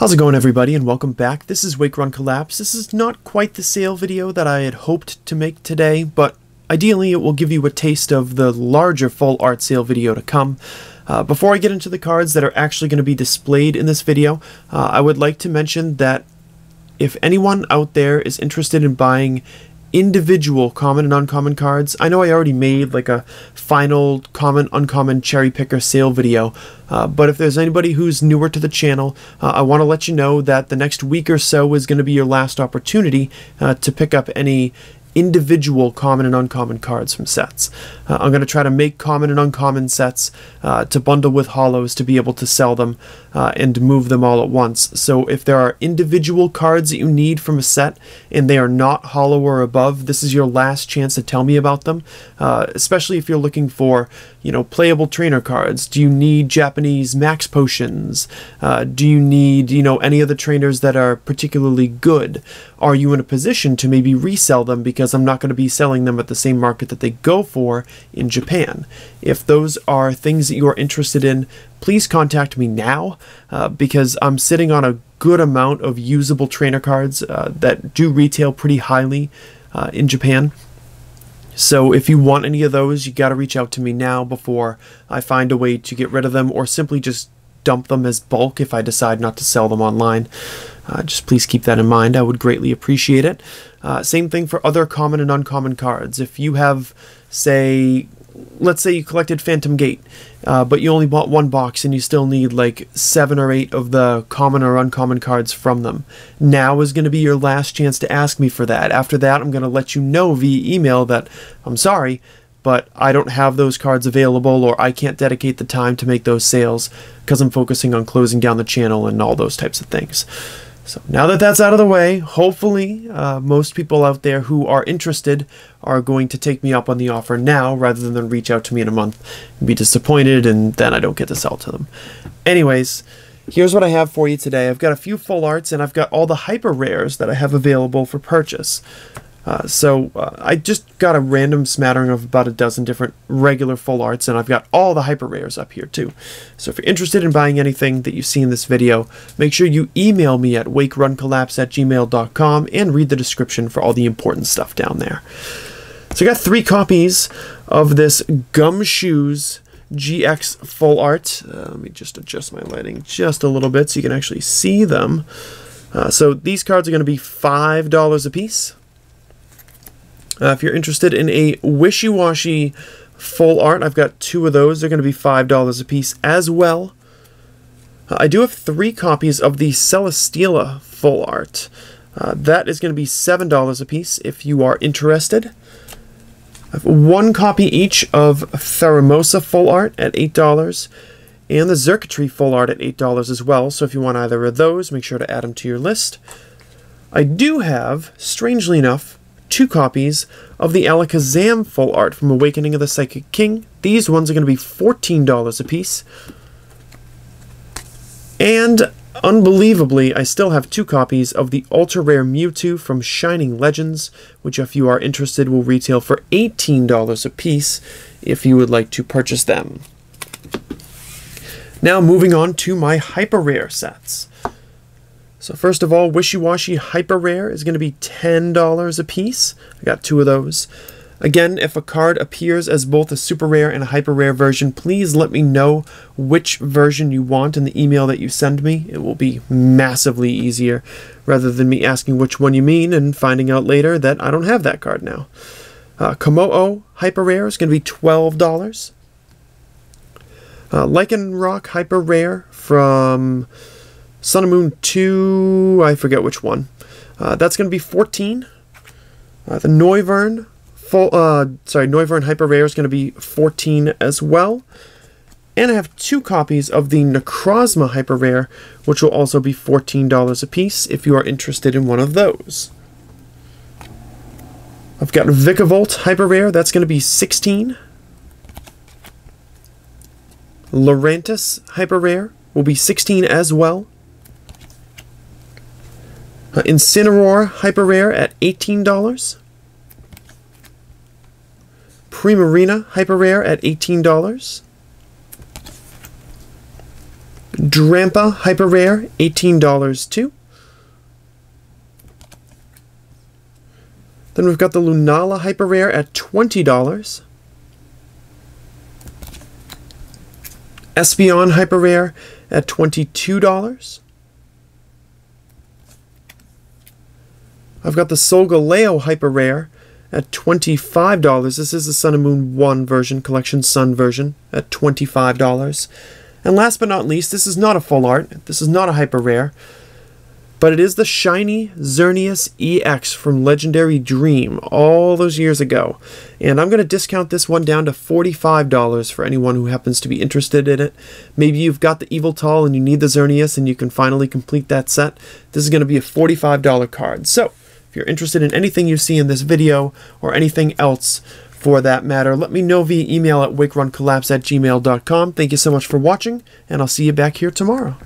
How's it going, everybody, and welcome back. This is Wake Run Collapse. This is not quite the sale video that I had hoped to make today, but ideally it will give you a taste of the larger full art sale video to come. Before I get into the cards that are actually going to be displayed in this video, I would like to mention that if anyone out there is interested in buying individual common and uncommon cards, I know I already made like a final common uncommon cherry picker sale video, but if there's anybody who's newer to the channel, I want to let you know that the next week or so is going to be your last opportunity to pick up any individual common and uncommon cards from sets. I'm going to try to make common and uncommon sets to bundle with holos to be able to sell them and move them all at once. So if there are individual cards that you need from a set and they are not holo or above, this is your last chance to tell me about them, especially if you're looking for, playable trainer cards. Do you need Japanese max potions? Do you need, any of the trainers that are particularly good? Are you in a position to maybe resell them because I'm not going to be selling them at the same market that they go for in Japan? If those are things that you are interested in, please contact me now because I'm sitting on a good amount of usable trainer cards that do retail pretty highly in Japan. So if you want any of those, you got to reach out to me now before I find a way to get rid of them, or simply just dump them as bulk if I decide not to sell them online. Just please keep that in mind. I would greatly appreciate it. Same thing for other common and uncommon cards. If you have, let's say you collected Phantom Gate, but you only bought one box and you still need like 7 or 8 of the common or uncommon cards from them. Now is going to be your last chance to ask me for that. After that, I'm going to let you know via email that I'm sorry, but I don't have those cards available, or I can't dedicate the time to make those sales because I'm focusing on closing down the channel and all those types of things. So now that that's out of the way, hopefully most people out there who are interested are going to take me up on the offer now rather than reach out to me in a month and be disappointed and then I don't get to sell to them. Anyways, here's what I have for you today. I've got a few full arts and I've got all the hyper rares that I have available for purchase. I just got a random smattering of about a dozen different regular full arts, and I've got all the hyper rares up here too. So if you're interested in buying anything that you see in this video, make sure you email me at wakeruncollapse@gmail.com and read the description for all the important stuff down there. So I got 3 copies of this Gumshoes GX full art. Let me just adjust my lighting just a little bit so you can actually see them. So these cards are going to be $5 a piece. If you're interested in a wishy-washy full art, I've got 2 of those. They're going to be $5 a piece as well. I do have 3 copies of the Celesteela full art. That is going to be $7 a piece if you are interested. I have 1 copy each of Theramosa full art at $8 and the Xurkitree full art at $8 as well. So if you want either of those, make sure to add them to your list. I do have, strangely enough, 2 copies of the Alakazam full art from Awakening of the Psychic King. These ones are going to be $14 a piece. And unbelievably, I still have 2 copies of the ultra rare Mewtwo from Shining Legends, which if you are interested will retail for $18 a piece if you would like to purchase them. Now moving on to my hyper rare sets. So first of all, Wishy-Washy Hyper Rare is going to be $10 a piece. I got 2 of those. Again, if a card appears as both a super rare and a hyper rare version, please let me know which version you want in the email that you send me. It will be massively easier rather than me asking which one you mean and finding out later that I don't have that card now. Komo-o Hyper Rare is going to be $12. Lycanroc Hyper Rare from Sun and Moon 2, I forget which one. That's going to be $14. The Noivern Noivern Hyper Rare is going to be $14 as well. And I have 2 copies of the Necrozma Hyper Rare, which will also be $14 a piece if you are interested in one of those. I've got Vikavolt Hyper Rare, that's going to be $16. Lurantis Hyper Rare will be $16 as well. Incineroar Hyper Rare at $18. Primarina Hyper Rare at $18. Drampa Hyper Rare, $18 too. Then we've got the Lunala Hyper Rare at $20. Espeon Hyper Rare at $22. I've got the Solgaleo Hyper Rare at $25. This is the Sun and Moon 1 version, Collection Sun version, at $25. And last but not least, this is not a full art. This is not a Hyper Rare. But it is the shiny Xerneas EX from Legendary Dream all those years ago. And I'm going to discount this one down to $45 for anyone who happens to be interested in it. Maybe you've got the Eviltal and you need the Xerneas and you can finally complete that set. This is going to be a $45 card. So, if you're interested in anything you see in this video or anything else for that matter, let me know via email at wakeruncollapse@gmail.com. Thank you so much for watching, and I'll see you back here tomorrow.